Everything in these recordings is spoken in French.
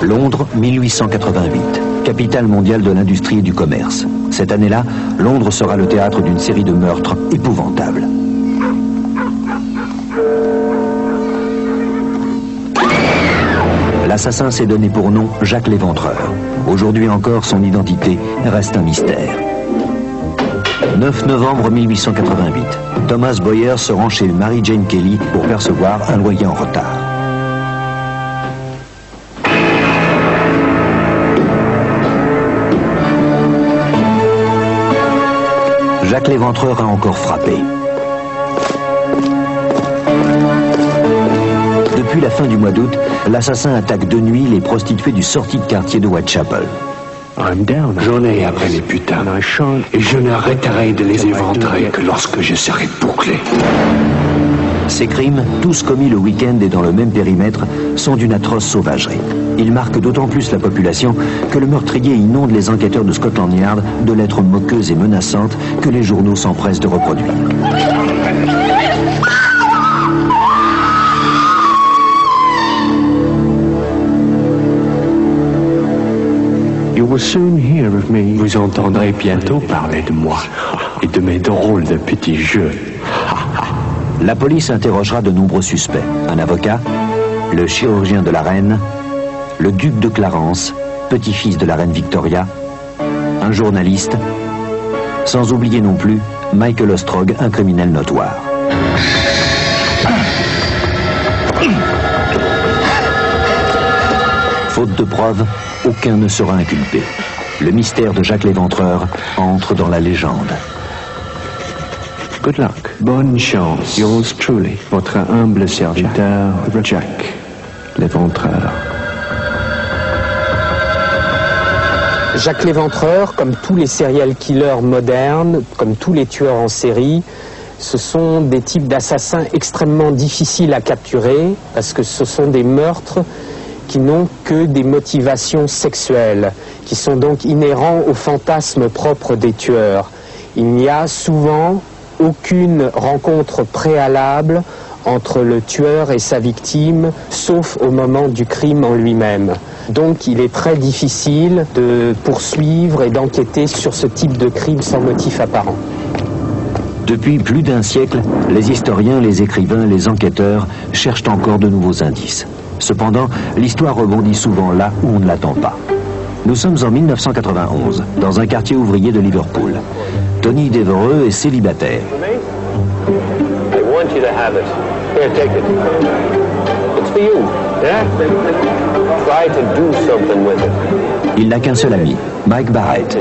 Londres, 1888, capitale mondiale de l'industrie et du commerce. Cette année-là, Londres sera le théâtre d'une série de meurtres épouvantables. L'assassin s'est donné pour nom Jacques l'Éventreur. Aujourd'hui encore, son identité reste un mystère. 9 novembre 1888, Thomas Boyer se rend chez Mary Jane Kelly pour percevoir un loyer en retard. Jacques l'Éventreur a encore frappé. Depuis la fin du mois d'août, l'assassin attaque de nuit les prostituées du sortie de quartier de Whitechapel. J'en ai après les putains, et je n'arrêterai de les éventrer que lorsque je serai bouclé. Ces crimes, tous commis le week-end et dans le même périmètre, sont d'une atroce sauvagerie. Ils marquent d'autant plus la population que le meurtrier inonde les enquêteurs de Scotland Yard de lettres moqueuses et menaçantes que les journaux s'empressent de reproduire. Vous entendrez bientôt parler de moi et de mes drôles de petits jeux. La police interrogera de nombreux suspects. Un avocat, le chirurgien de la reine, le duc de Clarence, petit-fils de la reine Victoria, un journaliste, sans oublier non plus Michael Ostrog, un criminel notoire. Faute de preuves, aucun ne sera inculpé. Le mystère de Jacques l'Éventreur entre dans la légende. Good luck. Bonne chance. Yours truly. Votre humble serviteur, Jack l'Éventreur. Jacques l'Éventreur, comme tous les serial killers modernes, comme tous les tueurs en série, ce sont des types d'assassins extrêmement difficiles à capturer parce que ce sont des meurtres qui n'ont que des motivations sexuelles, qui sont donc inhérents au fantasme propre des tueurs. Il n'y a souvent aucune rencontre préalable entre le tueur et sa victime, sauf au moment du crime en lui-même. Donc il est très difficile de poursuivre et d'enquêter sur ce type de crime sans motif apparent. Depuis plus d'un siècle, les historiens, les écrivains, les enquêteurs cherchent encore de nouveaux indices. Cependant, l'histoire rebondit souvent là où on ne l'attend pas. Nous sommes en 1991, dans un quartier ouvrier de Liverpool. Tony Devereux est célibataire. Il n'a qu'un seul ami, Mike Barrett.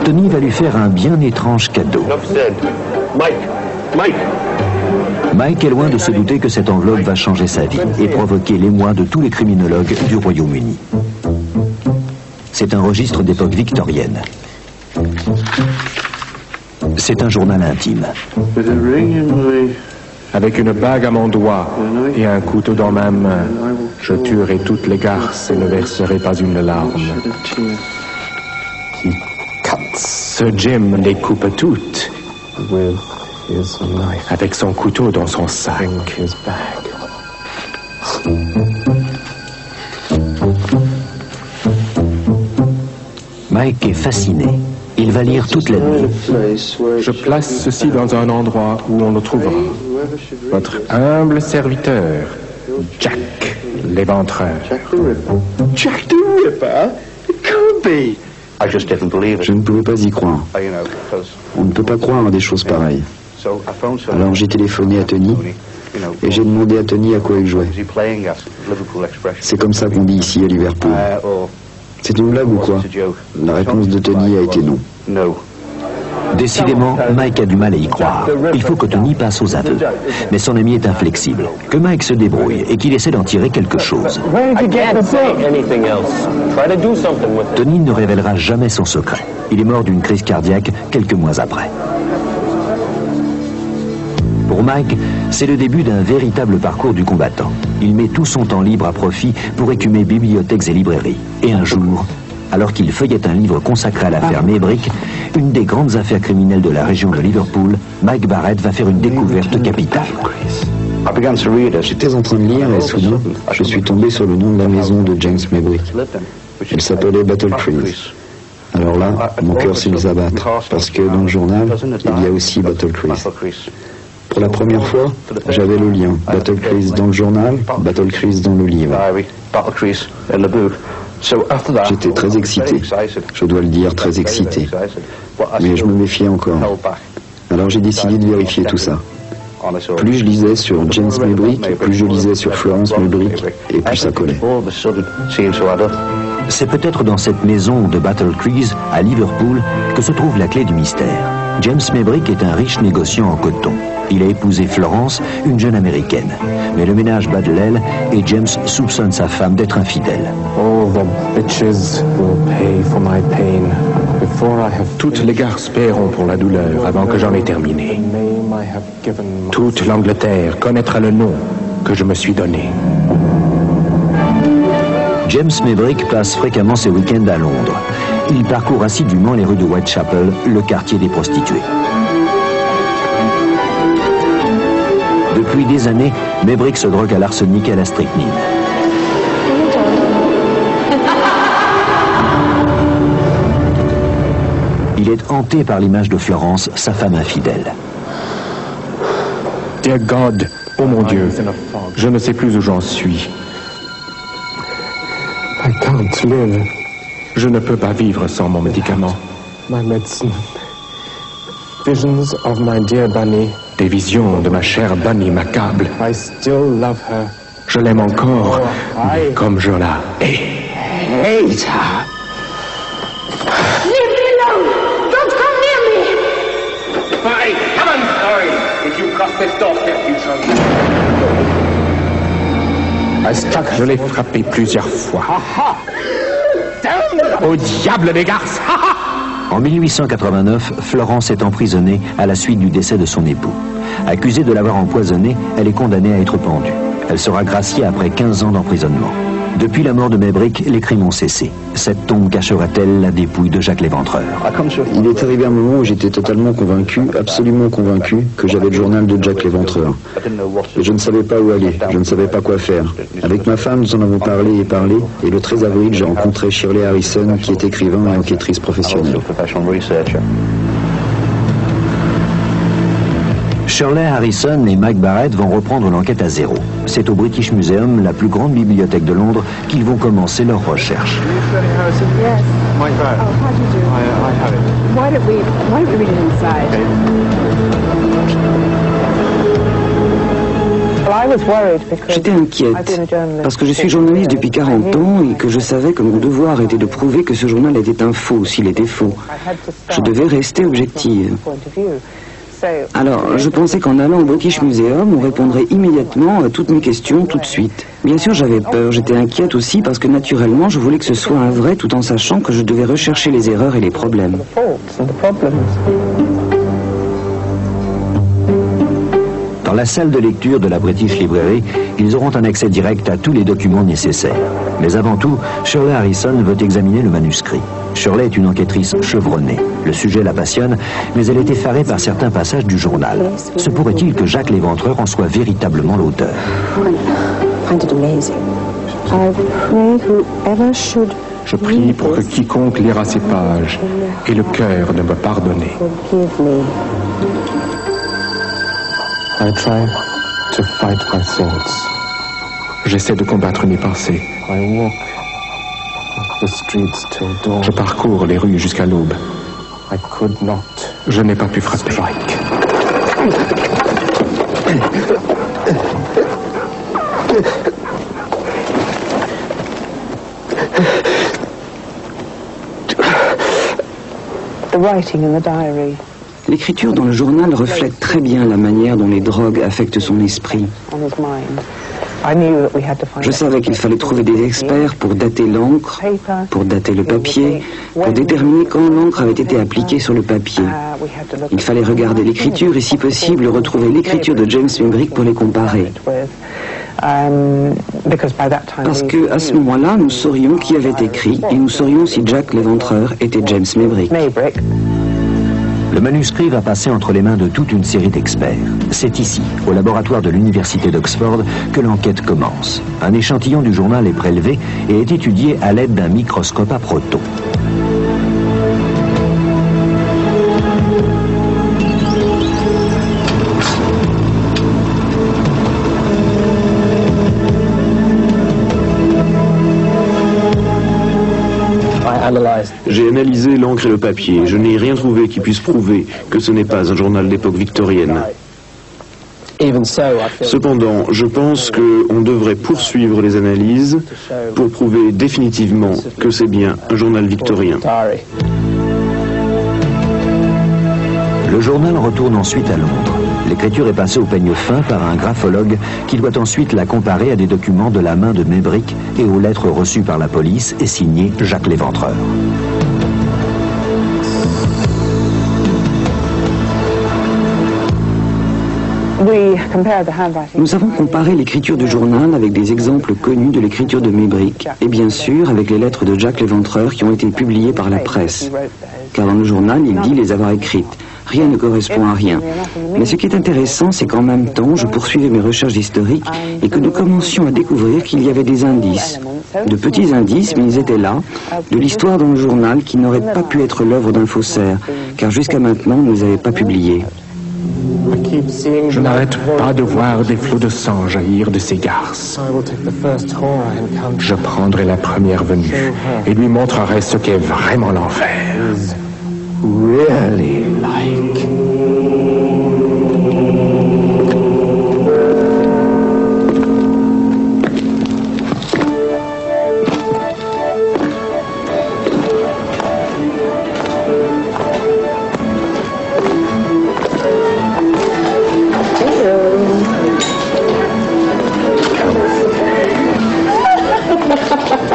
Tony va lui faire un bien étrange cadeau. Mike est loin de se douter que cette enveloppe va changer sa vie et provoquer l'émoi de tous les criminologues du Royaume-Uni. C'est un registre d'époque victorienne. C'est un journal intime. Avec une bague à mon doigt et un couteau dans ma main, je tuerai toutes les garces et ne verserai pas une larme. Ce Jim les coupe toutes avec son couteau dans son sac. Mike est fasciné. Il va lire toute la nuit. Je place ceci dans un endroit où on le trouvera. Votre humble serviteur, Jack l'Éventreur. Jack the Ripper? It can't be. Je ne pouvais pas y croire. On ne peut pas croire à des choses pareilles. Alors j'ai téléphoné à Tony et j'ai demandé à Tony à quoi il jouait. C'est comme ça qu'on dit ici à Liverpool. C'est une blague ou quoi? La réponse de Tony a été non. Décidément, Mike a du mal à y croire. Il faut que Tony passe aux aveux. Mais son ami est inflexible. Que Mike se débrouille et qu'il essaie d'en tirer quelque chose. Tony ne révélera jamais son secret. Il est mort d'une crise cardiaque quelques mois après. Pour Mike, c'est le début d'un véritable parcours du combattant. Il met tout son temps libre à profit pour écumer bibliothèques et librairies. Et un jour, alors qu'il feuillette un livre consacré à l'affaire Maybrick, une des grandes affaires criminelles de la région de Liverpool, Mike Barrett va faire une découverte capitale. J'étais en train de lire et soudain, je suis tombé sur le nom de la maison de James Maybrick. Elle s'appelait Battle Crease. Alors là, mon cœur s'est mis à battre, parce que dans le journal, il y a aussi Battle Crease. Pour la première fois, j'avais le lien. Battle Crease dans le journal, Battle Crease dans le livre. J'étais très excité, je dois le dire, très excité. Mais je me méfiais encore. Alors j'ai décidé de vérifier tout ça. Plus je lisais sur James Maybrick, plus je lisais sur Florence Maybrick, et plus ça collait. C'est peut-être dans cette maison de Battle Crease, à Liverpool, que se trouve la clé du mystère. James Maybrick est un riche négociant en coton. Il a épousé Florence, une jeune américaine. Mais le ménage bat de l'aile et James soupçonne sa femme d'être infidèle. Toutes les garces paieront pour la douleur avant que j'en ai terminé. Toute l'Angleterre connaîtra le nom que je me suis donné. James Maybrick passe fréquemment ses week-ends à Londres. Il parcourt assidûment les rues de Whitechapel, le quartier des prostituées. Depuis des années, Maybrick se drogue à l'arsenic et à la strychnine. Il est hanté par l'image de Florence, sa femme infidèle. Dear God, oh mon Dieu, je ne sais plus où j'en suis. I can't live. Je ne peux pas vivre sans mon médicament. My medicine. Visions of my dear Bunny. Des visions de ma chère Bunny m'accablent. I still love her. Je l'aime encore, mais comme je la hais. Hate her. Leave me alone! Don't come near me! By heaven's glory, if you cross this doorstep, you shall... Je l'ai frappé plusieurs fois. Au diable des garces! En 1889, Florence est emprisonnée à la suite du décès de son époux. Accusée de l'avoir empoisonné, elle est condamnée à être pendue. Elle sera graciée après 15 ans d'emprisonnement. Depuis la mort de Maybrick, les crimes ont cessé. Cette tombe cachera-t-elle la dépouille de Jacques Léventreur? Il est arrivé un moment où j'étais totalement convaincu, absolument convaincu, que j'avais le journal de Jacques Léventreur. Et je ne savais pas où aller, je ne savais pas quoi faire. Avec ma femme, nous en avons parlé, et le 13 avril, j'ai rencontré Shirley Harrison, qui est écrivain et enquêtrice professionnelle. Shirley Harrison et Mike Barrett vont reprendre l'enquête à zéro. C'est au British Museum, la plus grande bibliothèque de Londres, qu'ils vont commencer leurs recherches. Yes. Mike Barrett. Oh, how do you do? I have it. Why don't we read it inside? J'étais inquiète, parce que je suis journaliste depuis 40 ans et que je savais que mon devoir était de prouver que ce journal était un faux, s'il était faux. Je devais rester objective. Alors, je pensais qu'en allant au British Museum, on répondrait immédiatement à toutes mes questions tout de suite. Bien sûr, j'avais peur, j'étais inquiète aussi parce que naturellement, je voulais que ce soit un vrai tout en sachant que je devais rechercher les erreurs et les problèmes. Dans la salle de lecture de la British Library, ils auront un accès direct à tous les documents nécessaires. Mais avant tout, Shirley Harrison veut examiner le manuscrit. Shirley est une enquêtrice chevronnée. Le sujet la passionne, mais elle est effarée par certains passages du journal. Se pourrait-il que Jacques Léventreur en soit véritablement l'auteur? Je prie pour que quiconque lira ces pages ait le cœur de me pardonner. I try to fight my thoughts. J'essaie de combattre mes pensées. I walk the streets till dawn. Je parcours les rues jusqu'à l'aube. I could not. Je n'ai pas pu frapper. The writing in the diary. L'écriture dans le journal reflète très bien la manière dont les drogues affectent son esprit. Je savais qu'il fallait trouver des experts pour dater l'encre, pour dater le papier, pour déterminer quand l'encre avait été appliquée sur le papier. Il fallait regarder l'écriture et, si possible, retrouver l'écriture de James Maybrick pour les comparer. Parce que, à ce moment-là, nous saurions qui avait écrit et nous saurions si Jacques Léventreur était James Maybrick. Le manuscrit va passer entre les mains de toute une série d'experts. C'est ici, au laboratoire de l'université d'Oxford, que l'enquête commence. Un échantillon du journal est prélevé et est étudié à l'aide d'un microscope à protons. J'ai analysé l'encre et le papier. Je n'ai rien trouvé qui puisse prouver que ce n'est pas un journal d'époque victorienne. Cependant, je pense qu'on devrait poursuivre les analyses pour prouver définitivement que c'est bien un journal victorien. Le journal retourne ensuite à Londres. L'écriture est passée au peigne fin par un graphologue qui doit ensuite la comparer à des documents de la main de Mébric et aux lettres reçues par la police et signées Jacques Léventreur. Nous avons comparé l'écriture du journal avec des exemples connus de l'écriture de Mébric et bien sûr avec les lettres de Jacques Léventreur qui ont été publiées par la presse. Car dans le journal, il dit les avoir écrites. Rien ne correspond à rien. Mais ce qui est intéressant, c'est qu'en même temps, je poursuivais mes recherches historiques et que nous commencions à découvrir qu'il y avait des indices. De petits indices, mais ils étaient là, de l'histoire dans le journal qui n'aurait pas pu être l'œuvre d'un faussaire, car jusqu'à maintenant, on ne les avait pas publiés. Je n'arrête pas de voir des flots de sang jaillir de ces garces. Je prendrai la première venue et lui montrerai ce qu'est vraiment l'enfer. Really like.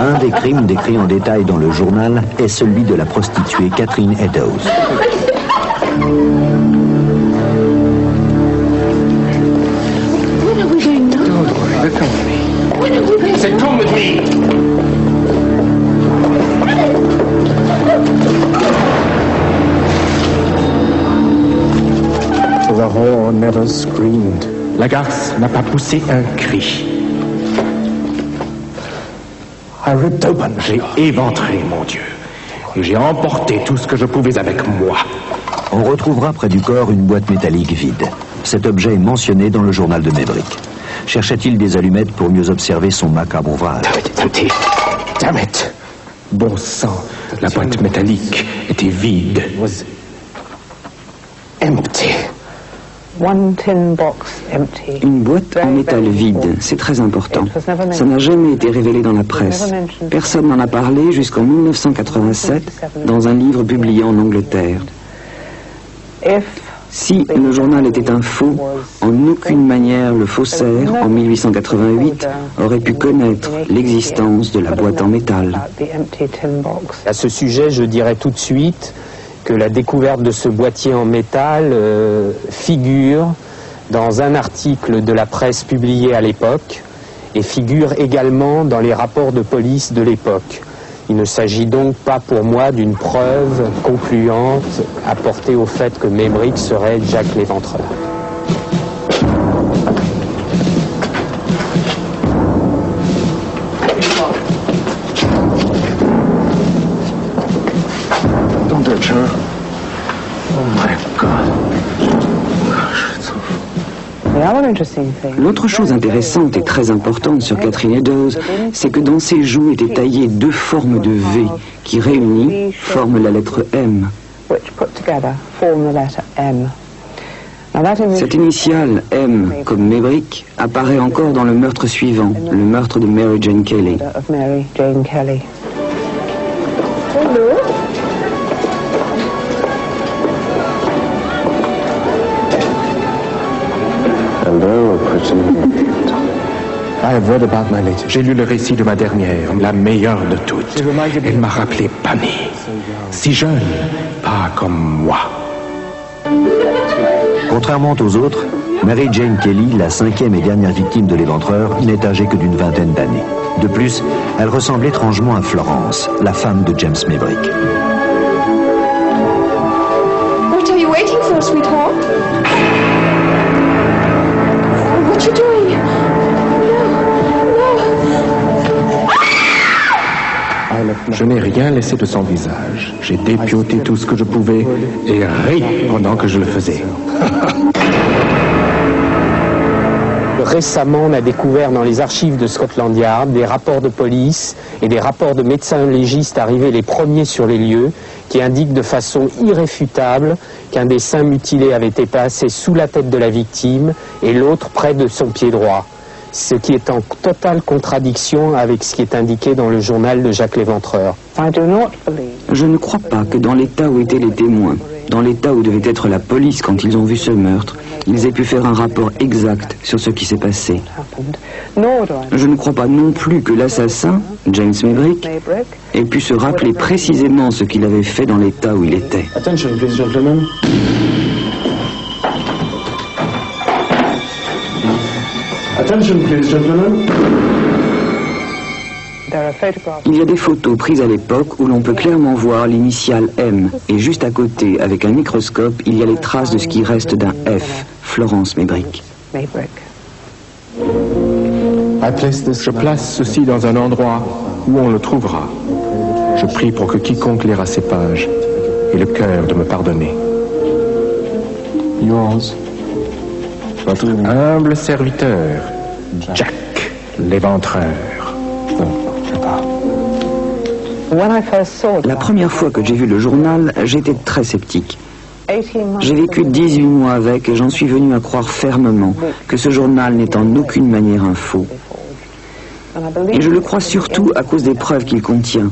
Un des crimes décrits en détail dans le journal est celui de la prostituée Catherine Eddowes. C'est come with me. The whore never screamed. La garce n'a pas poussé un cri. J'ai éventré, mon Dieu, et j'ai emporté tout ce que je pouvais avec moi. On retrouvera près du corps une boîte métallique vide. Cet objet est mentionné dans le journal de Mébric. Cherchait-il des allumettes pour mieux observer son macabre ouvrage? Damn it! Bon sang, la boîte métallique était vide. Empty. Une boîte en métal vide, c'est très important. Ça n'a jamais été révélé dans la presse. Personne n'en a parlé jusqu'en 1987 dans un livre publié en Angleterre. Si le journal était un faux, en aucune manière le faussaire, en 1888, aurait pu connaître l'existence de la boîte en métal. À ce sujet, je dirais tout de suite que la découverte de ce boîtier en métal figure dans un article de la presse publié à l'époque et figure également dans les rapports de police de l'époque. Il ne s'agit donc pas pour moi d'une preuve concluante apportée au fait que Mébric serait Jacques Léventreur. L'autre chose intéressante et très importante sur Catherine Eddowes, c'est que dans ses joues étaient taillées deux formes de V qui, réunies, forment la lettre M. Cette initiale M, comme Mébric, apparaît encore dans le meurtre suivant, le meurtre de Mary Jane Kelly. J'ai lu le récit de ma dernière, la meilleure de toutes. Elle m'a rappelé Bunny. Si jeune, pas comme moi. Contrairement aux autres, Mary Jane Kelly, la cinquième et dernière victime de l'éventreur, n'est âgée que d'une vingtaine d'années. De plus, elle ressemble étrangement à Florence, la femme de James Mébric. What are you so, sweetheart. What you doing? Je n'ai rien laissé de son visage. J'ai dépioté tout ce que je pouvais et ri pendant que je le faisais. Récemment, on a découvert dans les archives de Scotland Yard des rapports de police et des rapports de médecins légistes arrivés les premiers sur les lieux qui indiquent de façon irréfutable qu'un des seins mutilés avait été placé sous la tête de la victime et l'autre près de son pied droit. Ce qui est en totale contradiction avec ce qui est indiqué dans le journal de Jacques Léventreur. Je ne crois pas que dans l'état où étaient les témoins, dans l'état où devait être la police quand ils ont vu ce meurtre, ils aient pu faire un rapport exact sur ce qui s'est passé. Je ne crois pas non plus que l'assassin, James Maybrick, ait pu se rappeler précisément ce qu'il avait fait dans l'état où il était. Attention, please, gentlemen. Attention, please, gentlemen. Il y a des photos prises à l'époque où l'on peut clairement voir l'initiale M, et juste à côté, avec un microscope, il y a les traces de ce qui reste d'un F, Florence Maybrick. Je place ceci dans un endroit où on le trouvera. Je prie pour que quiconque lira ces pages ait le cœur de me pardonner. Votre humble serviteur, Jack Léventreur. La première fois que j'ai vu le journal, j'étais très sceptique. J'ai vécu 18 mois avec et j'en suis venu à croire fermement que ce journal n'est en aucune manière un faux. Et je le crois surtout à cause des preuves qu'il contient.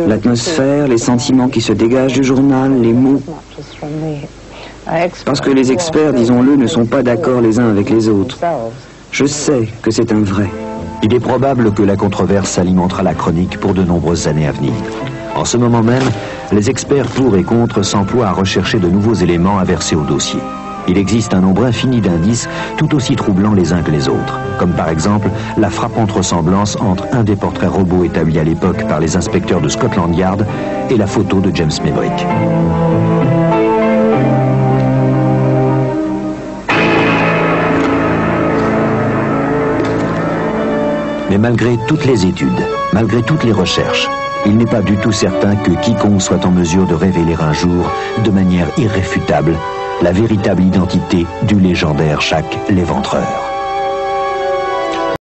L'atmosphère, les sentiments qui se dégagent du journal, les mots. Parce que les experts, disons-le, ne sont pas d'accord les uns avec les autres. Je sais que c'est un vrai. Il est probable que la controverse alimentera la chronique pour de nombreuses années à venir. En ce moment même, les experts pour et contre s'emploient à rechercher de nouveaux éléments à verser au dossier. Il existe un nombre infini d'indices tout aussi troublants les uns que les autres, comme par exemple la frappante ressemblance entre un des portraits robots établis à l'époque par les inspecteurs de Scotland Yard et la photo de James Maybrick. Mais malgré toutes les études, malgré toutes les recherches, il n'est pas du tout certain que quiconque soit en mesure de révéler un jour, de manière irréfutable, la véritable identité du légendaire Jacques Léventreur.